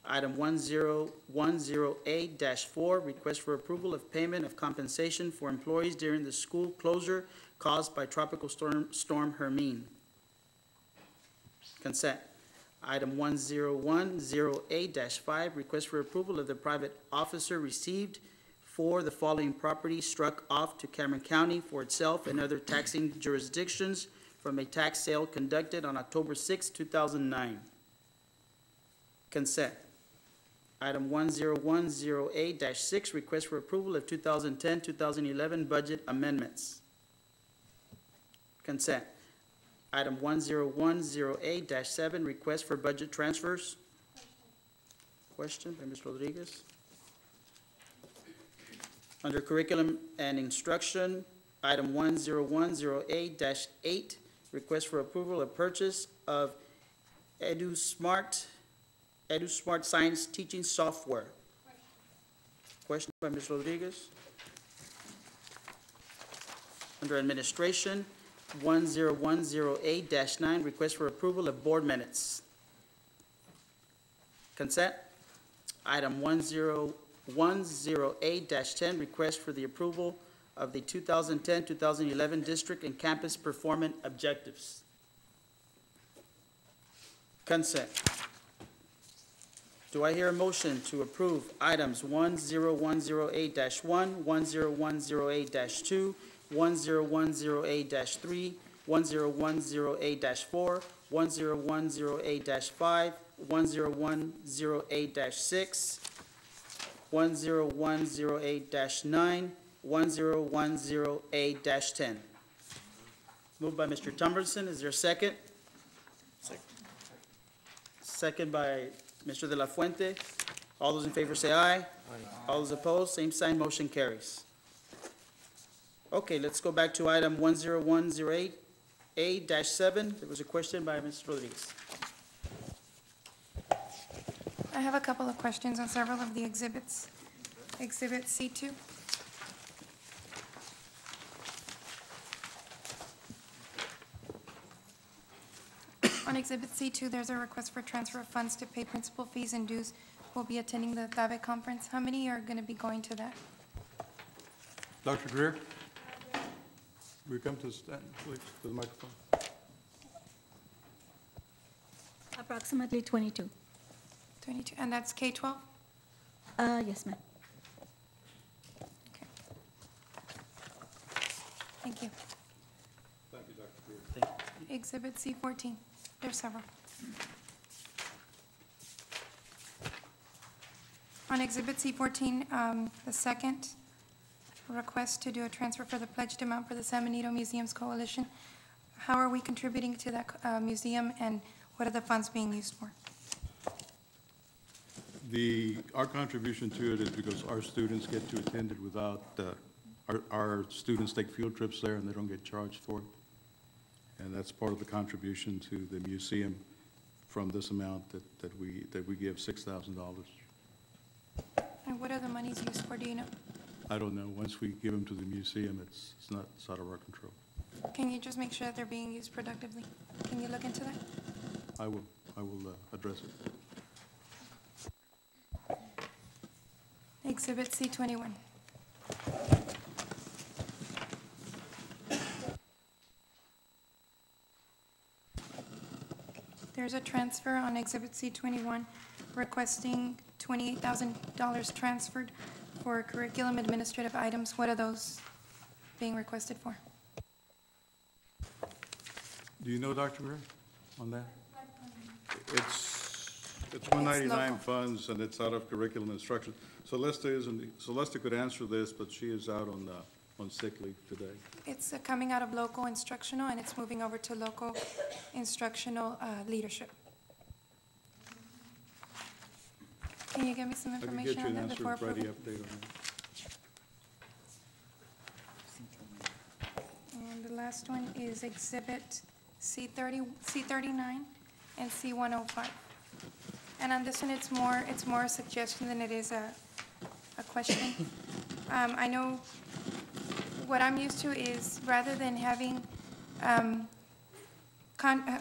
Item 10108-4, request for approval of payment of compensation for employees during the school closure caused by Tropical Storm Hermine. Consent. Item 10108-5, request for approval of the private officer received for the following property struck off to Cameron County for itself and other taxing jurisdictions from a tax sale conducted on October 6, 2009. Consent. Item 10108-6, request for approval of 2010-2011 budget amendments. Consent. Item 10108-7, request for budget transfers. Question by Ms. Rodriguez. Under curriculum and instruction, item 10108-8, request for approval of purchase of EduSmart Science Teaching Software. Question by Ms. Rodriguez. Under administration, 10108-9, request for approval of board minutes. Consent. Item 10108-10, request for the approval of the 2010-2011 district and campus performance objectives. Consent. Do I hear a motion to approve items 10108-1, 10108-2, 10108-3, 10108-4, 10108-5, 10108-6, 10108-9, 10108-10. Moved by Mr. Tumberson. Is there a second? Second by Mr. De La Fuente. All those in favor say aye. Aye. All those opposed, same sign, motion carries. Okay, let's go back to item 10108A-7. There was a question by Ms. Rodriguez. I have a couple of questions on several of the exhibits. Exhibit C2. On Exhibit C2, there's a request for transfer of funds to pay principal fees and dues who will be attending the TABE conference. How many are going to be going to that? Dr. Greer, will you come to the stand, please, to the microphone? Approximately 22. 22, and that's K-12? Yes, ma'am. Okay. Thank you. Thank you, Dr. Greer. Thank you. Exhibit C14. There's several. On Exhibit C14, the second request to do a transfer for the pledged amount for the San Benito Museums Coalition. How are we contributing to that museum, and what are the funds being used for? Our contribution to it is because our students get to attend it without, our students take field trips there and they don't get charged for it. And that's part of the contribution to the museum from this amount that we give $6,000. And what are the monies used for, do you know? I don't know. Once we give them to the museum, it's out of our control. Can you just make sure that they're being used productively? Can you look into that? I will address it. Exhibit C21. There's a transfer on Exhibit C21 requesting $28,000 transferred for curriculum administrative items. What are those being requested for? Do you know, Dr. Greer, on that? It's 199 local. funds, and it's out of curriculum instruction. Celeste could answer this, but she is out on sick leave today. It's coming out of local instructional, and it's moving over to local instructional leadership. Can you give me some I can information get you on an that answer, before Friday approval? update on that. And the last one is Exhibit C39 and C105. And on this one, it's more a suggestion than it is a question. I know what I'm used to is rather than having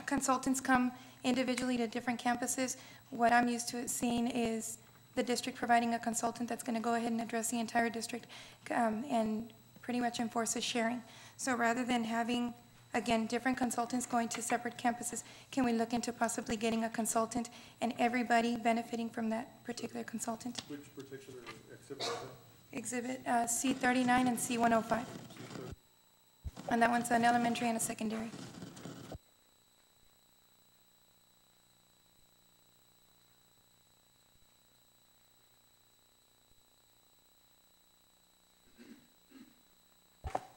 consultants come individually to different campuses, what I'm used to seeing is the district providing a consultant that's going to go ahead and address the entire district and pretty much enforce a sharing. So rather than having, again, different consultants going to separate campuses, can we look into possibly getting a consultant and everybody benefiting from that particular consultant? Which particular exhibit is that? Exhibit C39 and C105. And that one's an elementary and a secondary.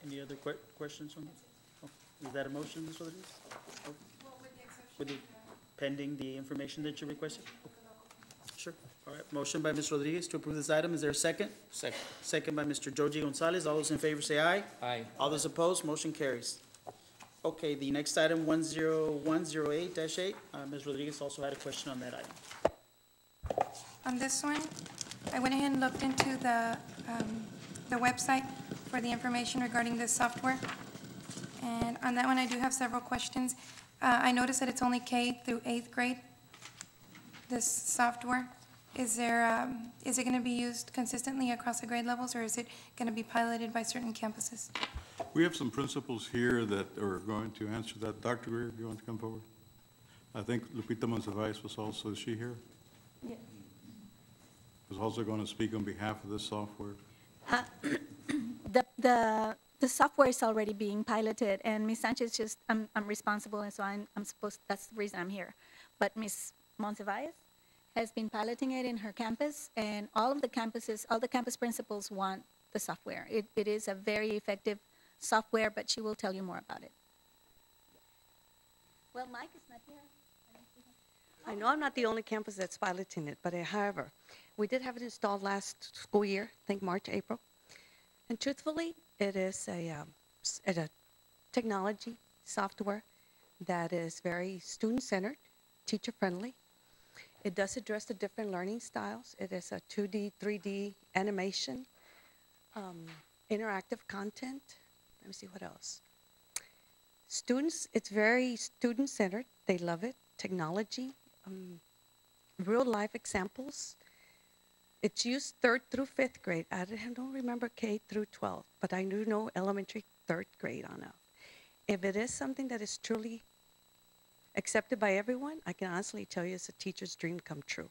Any other questions on this? Oh, is that a motion, Ms. Rodriguez? Oh, with the pending the information that you requested? Sure. All right, motion by Ms. Rodriguez to approve this item. Is there a second? Second. Second by Mr. Joji Gonzalez. All those in favor say aye. Aye. All those opposed, motion carries. Okay, the next item, 10108-8. Ms. Rodriguez also had a question on that item. On this one, I went ahead and looked into the website for the information regarding this software. And on that one, I do have several questions. I noticed that it's only K through 8th grade, this software. Is it going to be used consistently across the grade levels, or is it going to be piloted by certain campuses? We have some principals here that are going to answer that. Dr. Greer, you want to come forward? I think Lupita Monsiváis was also, is she here? Yes. Was also going to speak on behalf of this software. The software is already being piloted, and Ms. Sanchez just, I'm responsible, and so I'm supposed, that's the reason I'm here. But Ms. Monsiváis has been piloting it in her campus, and all the campus principals want the software. It is a very effective software, but she will tell you more about it. Well, Mike is not here. I know I'm not the only campus that's piloting it, but however, we did have it installed last school year, I think March, April. And truthfully, it is a technology software that is very student-centered, teacher-friendly. It does address the different learning styles. It is a 2D, 3D animation, interactive content. Let me see what else. Students, it's very student-centered. They love it. Technology, real-life examples. It's used 3rd through 5th grade. I don't remember K through 12, but I do know elementary 3rd grade on up. If it is something that is truly accepted by everyone, I can honestly tell you it's a teacher's dream come true.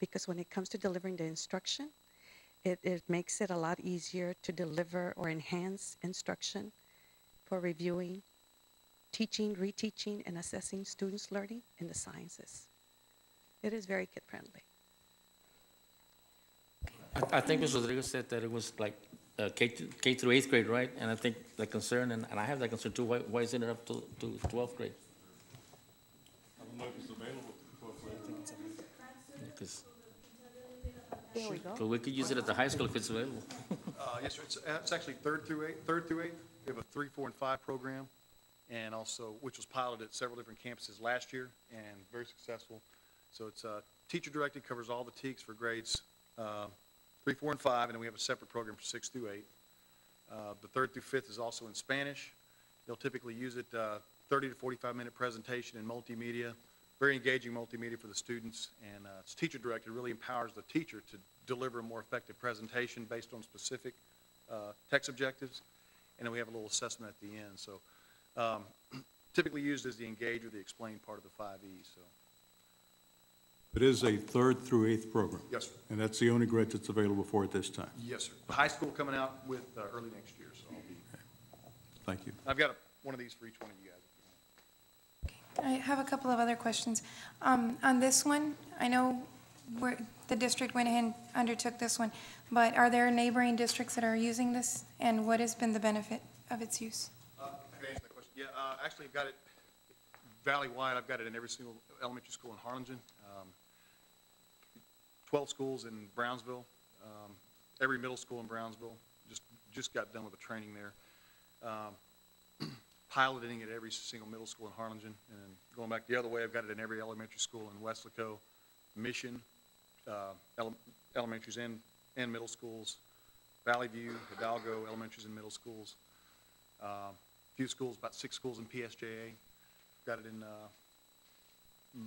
Because when it comes to delivering the instruction, it makes it a lot easier to deliver or enhance instruction for reviewing, teaching, reteaching, and assessing students' learning in the sciences. It is very kid-friendly. I think Ms. Rodriguez said that it was like K through 8th grade, right? And I think the concern, and I have that concern too, why isn't it up to 12th grade? I don't know if it's available to 12th grade. Because There we go. we could use it at the high school if it's available. Yes, sir. It's actually third through eighth. We have a 3, 4, and 5 program, and also, which was piloted at several different campuses last year and very successful. So it's teacher-directed, covers all the TEKS for grades 3, 4, and 5, and then we have a separate program for 6 through 8. The 3rd through 5th is also in Spanish. They'll typically use it 30 to 45-minute presentation in multimedia, very engaging multimedia for the students, and it's teacher-directed, really empowers the teacher to deliver a more effective presentation based on specific text objectives, and then we have a little assessment at the end. So typically used as the engage or the explain part of the 5E. So. It is a 3rd through 8th program. Yes, sir. And that's the only grade that's available for it this time. Yes, sir. High school coming out with early next year, so I'll be. Thank you. I've got one of these for each one of you guys. I have a couple of other questions. On this one, I know the district went ahead and undertook this one, but are there neighboring districts that are using this, and what has been the benefit of its use? I can answer that question. Yeah, actually, I've got it valley-wide. I've got it in every single elementary school in Harlingen, 12 schools in Brownsville, every middle school in Brownsville. Just got done with the training there. Piloting it at every single middle school in Harlingen, and then going back the other way, I've got it in every elementary school in Weslaco, Mission, elementaries and middle schools, Valley View, Hidalgo, elementaries and middle schools. A few schools, about 6 schools in PSJA. Got it in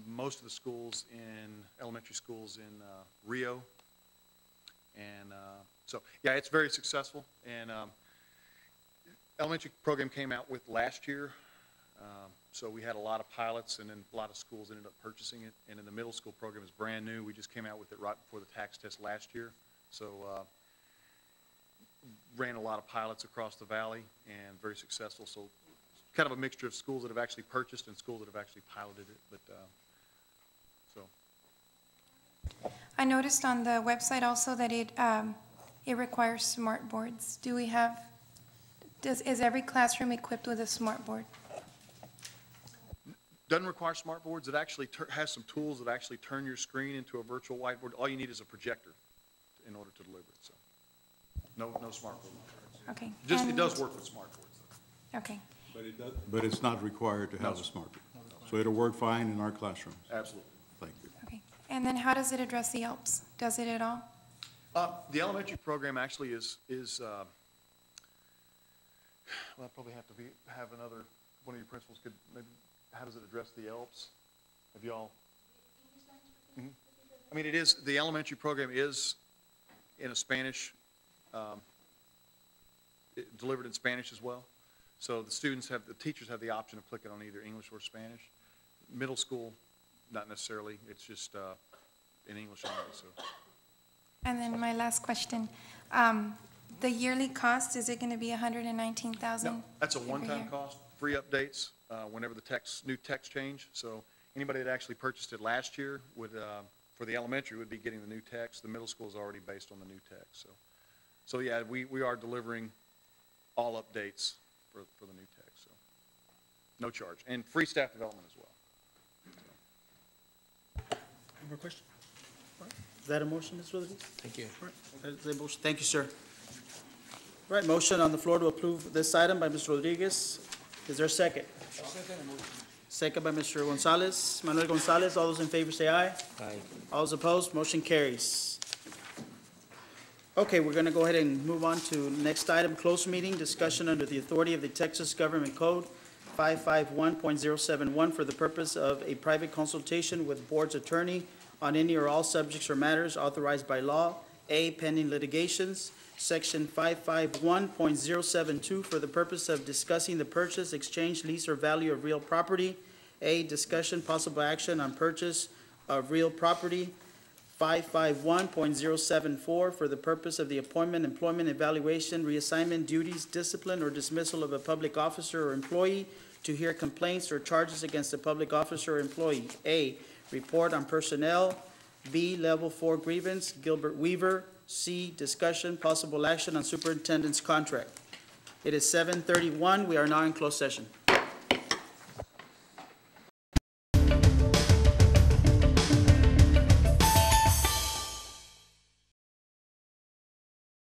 most of the schools elementary schools in Rio. And so, yeah, it's very successful. And elementary program came out with last year. So we had a lot of pilots, and then a lot of schools ended up purchasing it. And then the middle school program is brand new. We just came out with it right before the tax test last year. So ran a lot of pilots across the valley and very successful. So kind of a mixture of schools that have actually purchased and schools that have actually piloted it. But so. I noticed on the website also that it requires smart boards. Do we have, is every classroom equipped with a smart board? Doesn't require smart boards. It actually has some tools that actually turn your screen into a virtual whiteboard. All you need is a projector in order to deliver it, so. No smart board. Okay. Just, it does work with smart boards, though. Okay. But it's not required to have a smart board. So it'll work fine in our classrooms. Absolutely. Thank you. Okay. And then how does it address the ELPS? Does it at all? The elementary program actually is well, I'll probably have to have one of your principals could maybe, how does it address the ELPS? Have you all? Mhm. I mean, the elementary program is in a Spanish, delivered in Spanish as well. So the teachers have the option of clicking on either English or Spanish. Middle school, not necessarily. It's just in English only, so. And then my last question, the yearly cost, is it going to be $119,000? No, that's a every one-time year? cost, free updates whenever the new text change. So anybody that actually purchased it last year would, for the elementary, would be getting the new text. The middle school is already based on the new text. So yeah, we are delivering all updates for the new text. So no charge, and free staff development as well. Any more questions? Is that a motion, Ms. Rodriguez? Thank you. All right, that is a motion. Thank you, sir. All right, motion on the floor to approve this item by Ms. Rodriguez. Is there a second? Second by Mr. Gonzalez. Manuel Gonzalez, all those in favor say aye. Aye. All those opposed, motion carries. Okay, we're gonna go ahead and move on to next item, closed meeting, discussion under the authority of the Texas Government Code 551.071 for the purpose of a private consultation with board's attorney on any or all subjects or matters authorized by law, A, pending litigations, Section 551.072 for the purpose of discussing the purchase, exchange, lease, or value of real property, A, discussion, possible action on purchase of real property, 551.074 for the purpose of the appointment, employment, evaluation, reassignment, duties, discipline, or dismissal of a public officer or employee, to hear complaints or charges against a public officer or employee. A, report on personnel. B, level 4 grievance, Gilbert Weaver. C, discussion, possible action on superintendent's contract. It is 7:31. We are now in closed session.